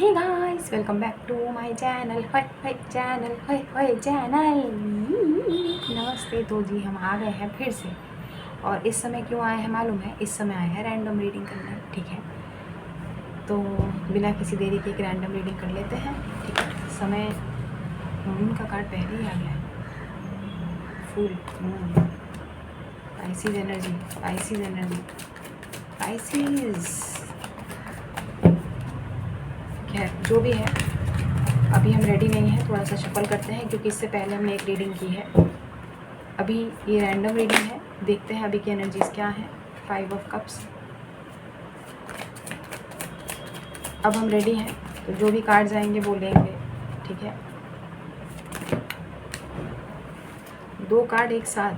Hey guys, welcome back to my channel. Channel नमस्ते। तो जी हम आ गए हैं फिर से। और इस समय क्यों आए हैं मालूम है? इस समय आए हैं रैंडम रीडिंग करने। ठीक है, तो बिना किसी देरी के एक रैंडम रीडिंग कर लेते हैं। ठीक है, समय मून का कार्ड पहले ही आ गया है। Full moon, Isis energy, Isis energy, Isis. खैर जो भी है, अभी हम रेडी नहीं हैं। थोड़ा सा शफल करते हैं क्योंकि इससे पहले हमने एक रीडिंग की है। अभी ये रैंडम रीडिंग है, देखते हैं अभी की एनर्जीज क्या है। 5 ऑफ कप्स। अब हम रेडी हैं, तो जो भी कार्ड्स आएंगे वो लेंगे। ठीक है, 2 कार्ड एक साथ।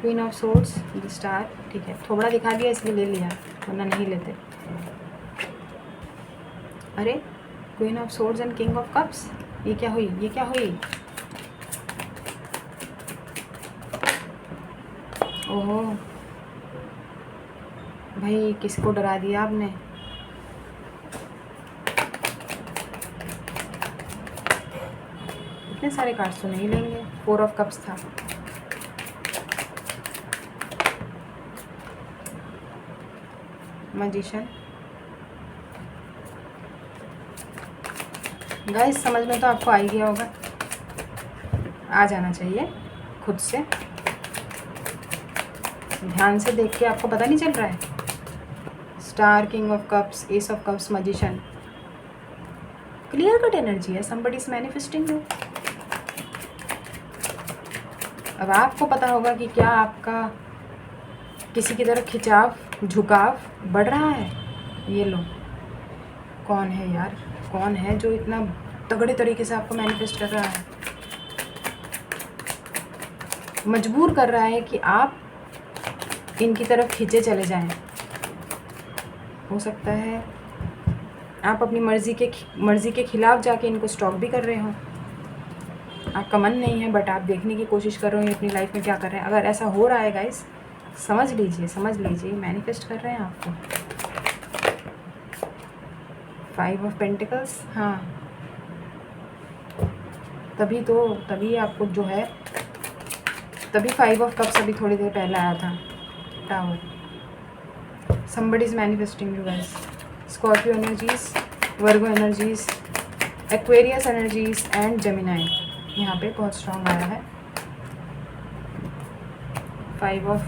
Queen of swords, the star. ठीक है, थोड़ा दिखा दिया इसलिए ले लिया, वरना नहीं लेते। अरे, queen of swords and king of cups, ये क्या हुई? ये क्या हुई? ओहो भाई, किसको डरा दिया आपने? इतने सारे कार्ड्स तो नहीं लेंगे। 4 ऑफ कप्स था। मैजिशियन। गाइस समझ में तो आपको आ ही गया होगा, आ जाना चाहिए खुद से। ध्यान से देख के आपको पता नहीं चल रहा है? Star, king of cups, ace of cups, magician. Clear cut energy है। Somebody is manifesting you. अब आपको पता होगा कि क्या आपका किसी की तरफ खिंचाव, झुकाव बढ़ रहा है। ये लो, कौन है यार? कौन है जो इतना तगड़े तरीके से आपको मैनिफेस्ट कर रहा है, मजबूर कर रहा है कि आप इनकी तरफ खींचे चले जाएं? हो सकता है आप अपनी मर्ज़ी के खिलाफ जाके इनको स्टॉप भी कर रहे हो। आपका मन नहीं है, बट आप देखने की कोशिश कर रहे हो अपनी लाइफ में क्या कर रहे हैं। अगर ऐसा हो रहा है गाइस, समझ लीजिए मैनिफेस्ट कर रहे हैं आपको। 5 ऑफ पेंटिकल्स। हाँ, तभी आपको जो है, तभी 5 ऑफ कप्स अभी थोड़ी देर पहले आया था। Tower. somebody is manifesting you guys. Scorpio energies, Virgo energies, Aquarius energies and Gemini यहाँ पे बहुत स्ट्रॉन्ग आया है। 5 of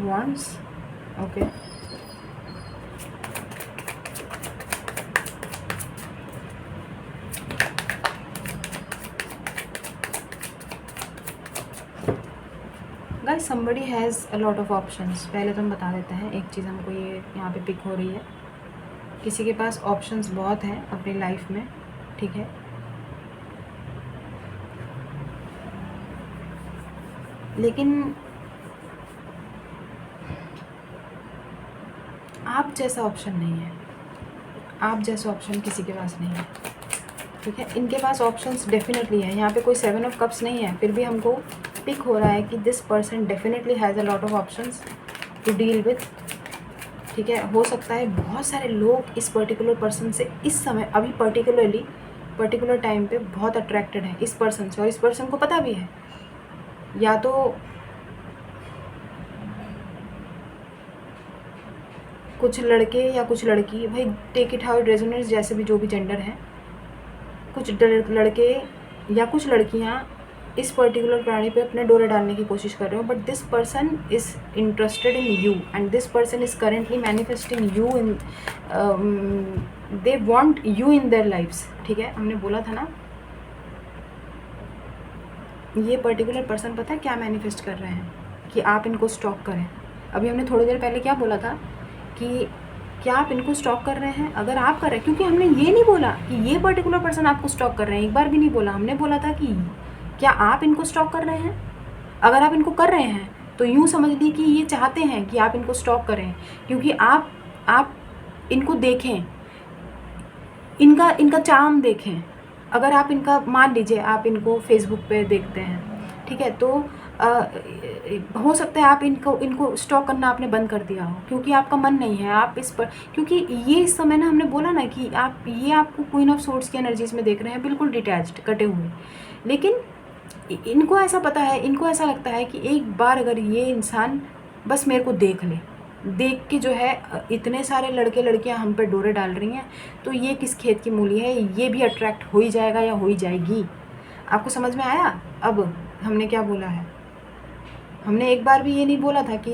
wands, okay. Guys somebody has a lot of options। पहले तो हम बता देते हैं एक चीज़, हमको ये यहाँ पे पिक हो रही है, किसी के पास ऑप्शंस बहुत हैं अपनी लाइफ में। ठीक है, लेकिन आप जैसा ऑप्शन नहीं है। आप जैसा ऑप्शन किसी के पास नहीं है। ठीक है, इनके पास ऑप्शंस डेफिनेटली है। यहाँ पे कोई 7 ऑफ कप्स नहीं है, फिर भी हमको पिक हो रहा है कि this person definitely has a lot of options to deal with. ठीक है, हो सकता है बहुत सारे लोग इस पर्टिकुलर पर्सन से इस समय, अभी पर्टिकुलर टाइम पे बहुत अट्रैक्टेड है इस पर्सन से, और इस पर्सन को पता भी है। या तो कुछ लड़के या कुछ लड़की, भाई take it how it resonates, जैसे भी जो भी जेंडर है, कुछ लड़के या कुछ लड़कियां इस पर्टिकुलर प्राणी पे अपने डोरे डालने की कोशिश कर रहे हो, but this person is interested in you and this person is currently manifesting you in, they want you in their lifes. ठीक है, हमने बोला था ना, ये पर्टिकुलर पर्सन पता है क्या मैनिफेस्ट कर रहे हैं? कि आप इनको स्टॉक करें। अभी हमने थोड़ी देर पहले क्या बोला था कि क्या आप इनको स्टॉक कर रहे हैं? अगर आप कर रहे हैं, क्योंकि हमने ये नहीं बोला कि ये पर्टिकुलर पर्सन आपको स्टॉक कर रहे हैं, एक बार भी नहीं बोला। हमने बोला था कि क्या आप इनको स्टॉक कर रहे हैं? अगर आप इनको कर रहे हैं तो यूँ समझ लीजिए कि ये चाहते हैं कि आप इनको स्टॉक करें, क्योंकि आप इनको देखें, इनका चार्म देखें। अगर आप इनका, मान लीजिए आप इनको फेसबुक पे देखते हैं, ठीक है, तो हो सकता है आप इनको स्टॉक करना आपने बंद कर दिया हो क्योंकि आपका मन नहीं है आप इस पर, क्योंकि ये इस समय ना हमने बोला ना कि आपको क्वीन ऑफ सोर्ड्स की एनर्जीज में देख रहे हैं, बिल्कुल डिटैच्ड, कटे हुए। लेकिन इनको ऐसा पता है, इनको ऐसा लगता है कि एक बार अगर ये इंसान बस मेरे को देख ले, देख के जो है इतने सारे लड़के लड़कियां हम पे डोरे डाल रही हैं, तो ये किस खेत की मूली है, ये भी अट्रैक्ट हो ही जाएगा या हो ही जाएगी। आपको समझ में आया अब हमने क्या बोला है? हमने एक बार भी ये नहीं बोला था कि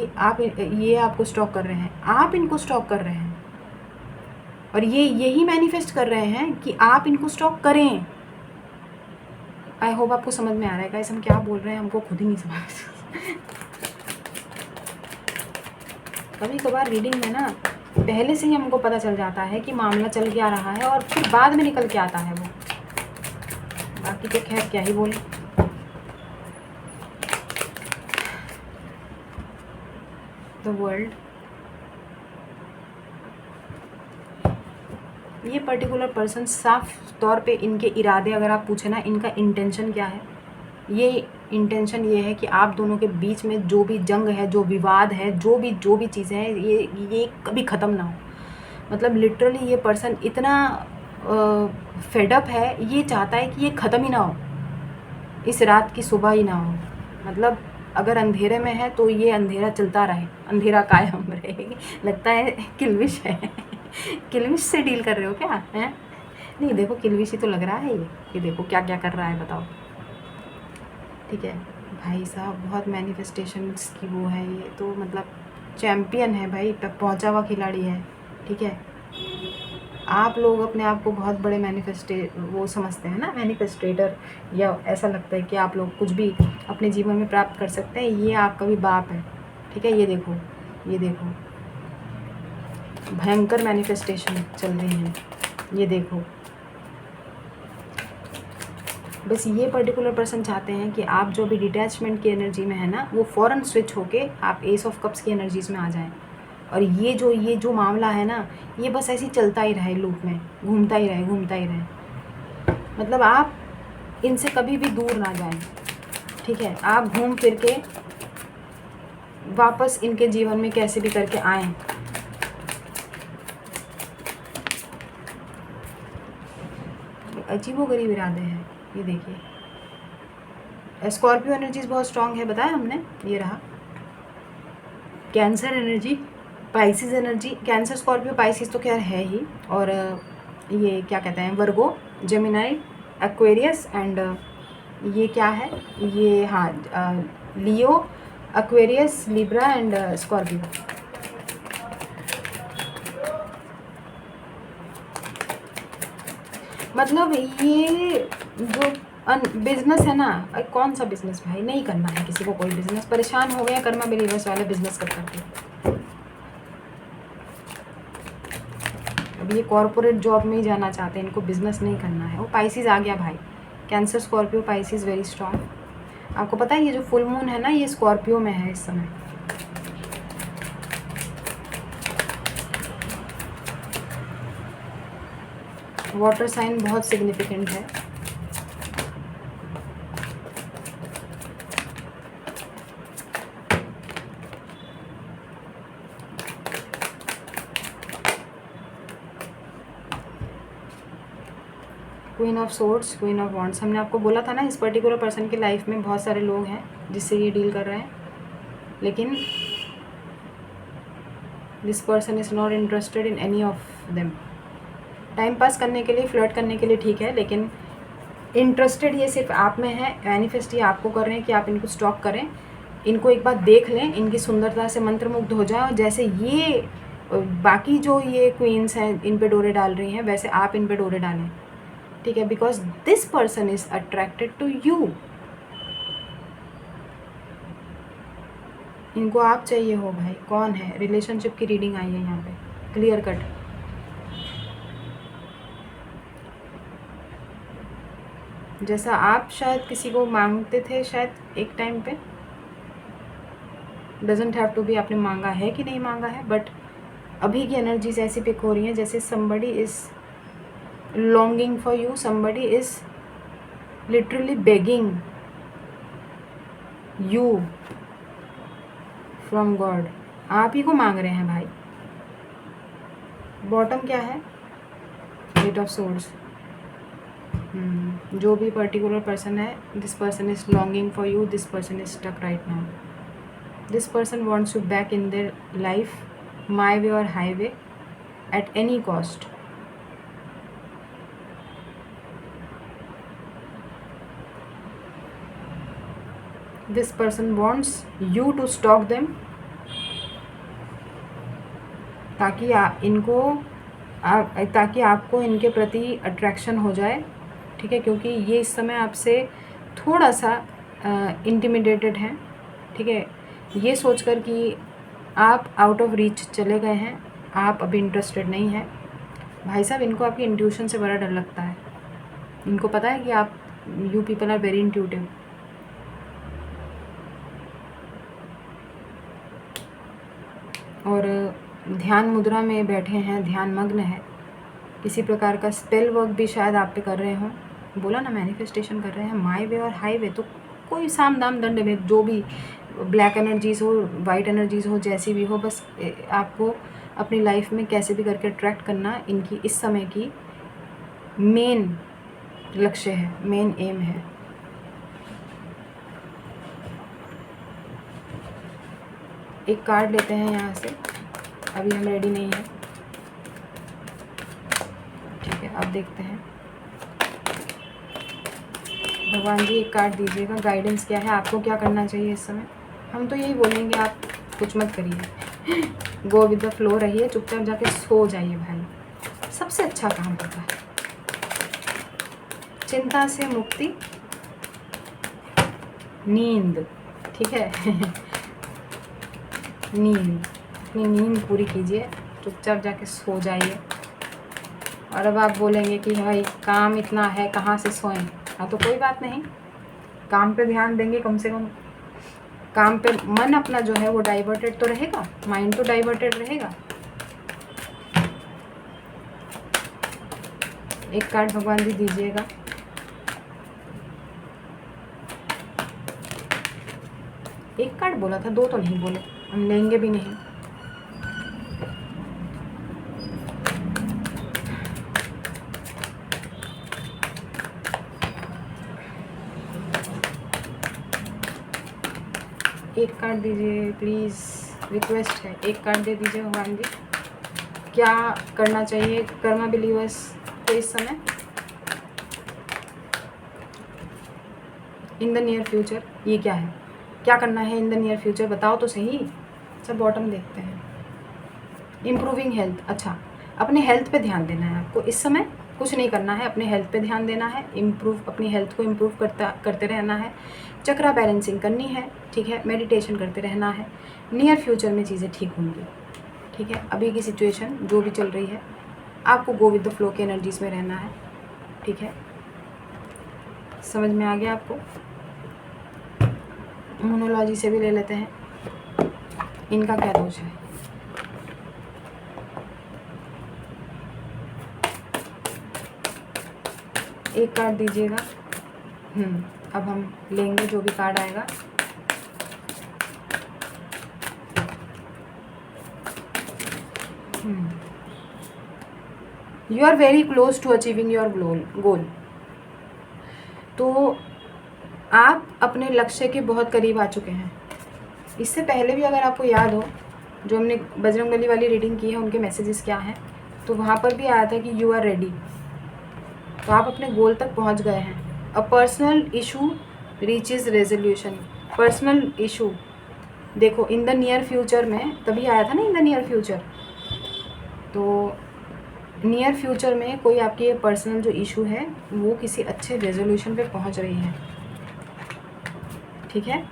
ये आपको स्टॉक कर रहे हैं, आप इनको स्टॉक कर रहे हैं, और ये यही मैनिफेस्ट कर रहे हैं कि आप इनको स्टॉक करें। आई होप आपको समझ में आ रहा है गाइस हम क्या बोल रहे हैं, हमको खुद ही नहीं समझ। कभी कभार रीडिंग में ना पहले से ही हमको पता चल जाता है कि मामला चल क्या रहा है और फिर बाद में निकल के आता है वो, बाकी तो खैर क्या ही बोले। द वर्ल्ड, ये पर्टिकुलर पर्सन साफ तौर पे इनके इरादे अगर आप पूछे ना, इनका इंटेंशन क्या है, ये इंटेंशन ये है कि आप दोनों के बीच में जो भी जंग है, जो विवाद है, जो भी चीज़ें हैं, ये कभी ख़त्म ना हो। मतलब लिटरली ये पर्सन इतना फेडअप है, ये चाहता है कि ये ख़त्म ही ना हो, इस रात की सुबह ही ना हो। मतलब अगर अंधेरे में है तो ये अंधेरा चलता रहे, अंधेरा कायम रहे। लगता है किल्विश है। किल्विश से डील कर रहे हो क्या हैं? नहीं देखो किल्विश ही तो लग रहा है ये देखो क्या क्या कर रहा है बताओ। ठीक है भाई साहब, बहुत मैनिफेस्टेशंस की वो है ये तो, मतलब चैम्पियन है भाई, तक पहुंचा हुआ खिलाड़ी है। ठीक है, आप लोग अपने आप को बहुत बड़े वो समझते हैं ना, मैनिफेस्टेटर, या ऐसा लगता है कि आप लोग कुछ भी अपने जीवन में प्राप्त कर सकते हैं, ये आपका भी बाप है। ठीक है, ये देखो भयंकर मैनिफेस्टेशन चल रही है, ये देखो। बस ये पर्टिकुलर पर्सन चाहते हैं कि आप जो भी डिटैचमेंट की एनर्जी में है ना, वो फ़ौरन स्विच होके आप एस ऑफ कप्स की एनर्जीज़ में आ जाएं। और ये जो मामला है ना, ये बस ऐसे ही चलता ही रहे, लूप में घूमता ही रहे। मतलब आप इनसे कभी भी दूर ना जाएं। ठीक है, आप घूम फिर के वापस इनके जीवन में कैसे भी करके आएँ। अजीबोगरीब इरादे हैं, ये देखिए। स्कॉर्पियो एनर्जीज बहुत स्ट्रांग है, बताया हमने, ये रहा। Cancer energy, Pisces energy, cancer Scorpio Pisces तो खैर है ही, और ये क्या कहते हैं, वर्गो, जेमिनाई, एक्वेरियस, एंड ये क्या है, ये हाँ लियो, एक्वेरियस, लिब्रा एंड स्कॉर्पियो। मतलब ये जो बिजनेस है ना, कौन सा बिजनेस भाई, नहीं करना है किसी को कोई बिजनेस, परेशान हो गए कर्मा बिलीवर्स वाले बिजनेस कर करके। अब ये कॉर्पोरेट जॉब में ही जाना चाहते हैं, इनको बिजनेस नहीं करना है। वो पाइसिस आ गया भाई, cancer Scorpio Pisces very strong. आपको पता है ये जो फुल मून है ना, ये स्कॉर्पियो में है इस समय। वाटर साइन बहुत सिग्निफिकेंट है। Queen of swords, queen of wands, हमने आपको बोला था ना, इस पर्टिकुलर पर्सन की लाइफ में बहुत सारे लोग हैं जिससे ये डील कर रहे हैं, लेकिन this person is not interested in any of them. Time pass करने के लिए, फ्लर्ट करने के लिए ठीक है, लेकिन इंटरेस्टेड ये सिर्फ आप में है। मैनिफेस्ट ये आपको कर रहे हैं कि आप इनको स्टॉक करें, इनको एक बार देख लें, इनकी सुंदरता से मंत्रमुग्ध हो जाए, और जैसे ये बाकी जो ये क्वींस हैं इन पे डोरे डाल रही हैं, वैसे आप इन पे डोरे डालें। ठीक है, because this person is attracted to you. इनको आप चाहिए हो भाई, कौन है, रिलेशनशिप की रीडिंग आई है यहाँ पे, क्लियर कट। जैसा आप शायद किसी को मांगते थे शायद एक टाइम पे, डजेंट हैव टू बी आपने मांगा है कि नहीं मांगा है, बट अभी की एनर्जीज ऐसी पिक हो रही हैं जैसे somebody is longing for you, somebody is literally begging you from God, आप ही को मांग रहे हैं भाई। बॉटम क्या है, 8 ऑफ सोर्ड्स। जो भी पर्टिकुलर पर्सन है, this person is longing for you, this person is stuck right now, this person wants you back in their life, my way और highway, at any cost. This person wants you to stalk them, ताकि ताकि आपको इनके प्रति attraction हो जाए, ठीक है, क्योंकि ये इस समय आपसे थोड़ा सा इंटिमिडेटेड हैं, ठीक है, ये सोचकर कि आप आउट ऑफ रीच चले गए हैं, आप अभी इंटरेस्टेड नहीं हैं। भाई साहब, इनको आपकी इंट्यूशन से बड़ा डर लगता है। इनको पता है कि आप, you people are very intuitive. और ध्यान मुद्रा में बैठे हैं, ध्यान मग्न है, किसी प्रकार का स्पेल वर्क भी शायद आप पे कर रहे हों। बोला ना, मैनिफेस्टेशन कर रहे हैं, माई वे और हाई वे। तो कोई साम दाम दंड में जो भी ब्लैक एनर्जीज़ हो, वाइट एनर्जीज़ हो, जैसी भी हो, बस आपको अपनी लाइफ में कैसे भी करके अट्रैक्ट करना इनकी इस समय की मेन लक्ष्य है, मेन एम है। एक कार्ड लेते हैं यहाँ से, अभी हम रेडी नहीं हैं, ठीक है। अब देखते हैं, भगवान जी एक कार्ड दीजिएगा, गाइडेंस क्या है, आपको क्या करना चाहिए इस समय। हम तो यही बोलेंगे, आप कुछ मत करिए, गो विद द फ्लो रहिए, चुपचाप जाके सो जाइए भाई, सबसे अच्छा काम होता है। चिंता से मुक्ति, नींद, ठीक है नींद, अपनी नींद पूरी कीजिए, चुपचाप जाके सो जाइए। और अब आप बोलेंगे कि भाई काम इतना है, कहाँ से सोएं। हाँ, तो कोई बात नहीं, काम पे ध्यान देंगे, कम से कम काम पे मन अपना जो है वो डाइवर्टेड तो रहेगा, माइंड तो डाइवर्टेड रहेगा। एक कार्ड भगवान जी दीजिएगा। एक कार्ड बोला था, दो तो नहीं बोले, हम लेंगे भी नहीं। एक कार्ड दीजिए प्लीज़, रिक्वेस्ट है, एक कार्ड दे दीजिए भगवान जी। क्या करना चाहिए कर्मा बिलीवर्स को इस समय, इन द नियर फ्यूचर। ये क्या है, क्या करना है इन द नियर फ्यूचर, बताओ तो सही। अच्छा, बॉटम देखते हैं, इम्प्रूविंग हेल्थ। अच्छा, अपने हेल्थ पे ध्यान देना है आपको इस समय, कुछ नहीं करना है, अपने हेल्थ पे ध्यान देना है, अपनी हेल्थ को इम्प्रूव करते रहना है, चक्रा बैलेंसिंग करनी है, ठीक है, मेडिटेशन करते रहना है। नियर फ्यूचर में चीज़ें ठीक होंगी, ठीक है। अभी की सिचुएशन जो भी चल रही है, आपको गो विद द फ्लो के एनर्जीज़ में रहना है, ठीक है। समझ में आ गया आपको। मोनोलॉजी से भी ले लेते हैं, इनका क्या दोष है। एक कार्ड दीजिएगा। अब हम लेंगे जो भी कार्ड आएगा। You are very close to achieving your goal. तो आप अपने लक्ष्य के बहुत करीब आ चुके हैं। इससे पहले भी अगर आपको याद हो, जो हमने बजरंगबली वाली रीडिंग की है, उनके मैसेजेस क्या हैं, तो वहाँ पर भी आया था कि यू आर रेडी। तो आप अपने गोल तक पहुँच गए हैं। A personal issue reaches resolution. Personal issue देखो, इन द नियर फ्यूचर में तभी आया था ना, इन द नियर फ्यूचर। तो नियर फ्यूचर में कोई आपकी ये पर्सनल जो इशू है वो किसी अच्छे रेजोल्यूशन पे पहुंच रही है, ठीक है।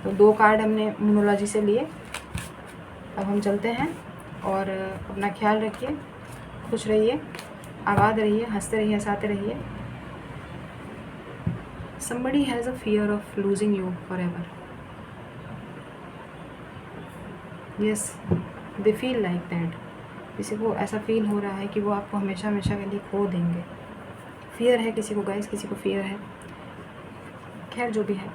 तो 2 कार्ड हमने न्यूमरोलॉजी से लिए। अब हम चलते हैं, और अपना ख्याल रखिए, खुश रहिए, आबाद रहिए, हंसते रहिए, हंसाते रहिए। somebody has a fear of losing you forever. yes, they feel like that. किसी को ऐसा फील हो रहा है कि वो आपको हमेशा हमेशा के लिए खो देंगे। फियर है किसी को गाइस, किसी को फियर है, खैर जो भी है।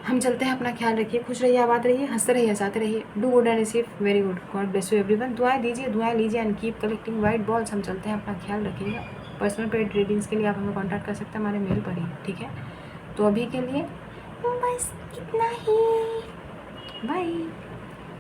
हम चलते हैं, अपना ख्याल रखिए, खुश रहिए, आबाद रहिए, हंसते रहिए, हंसाते रहिए। Do good and receive very good. God bless you everyone. दुआएं दीजिए, दुआएं लीजिए and keep collecting white balls. हम चलते हैं, अपना ख्याल रखिएगा। पर्सनल पेड रीडिंग्स के लिए आप हमें कॉन्टैक्ट कर सकते हैं हमारे मेल पर ही, ठीक है। तो अभी के लिए बस इतना ही, बाय।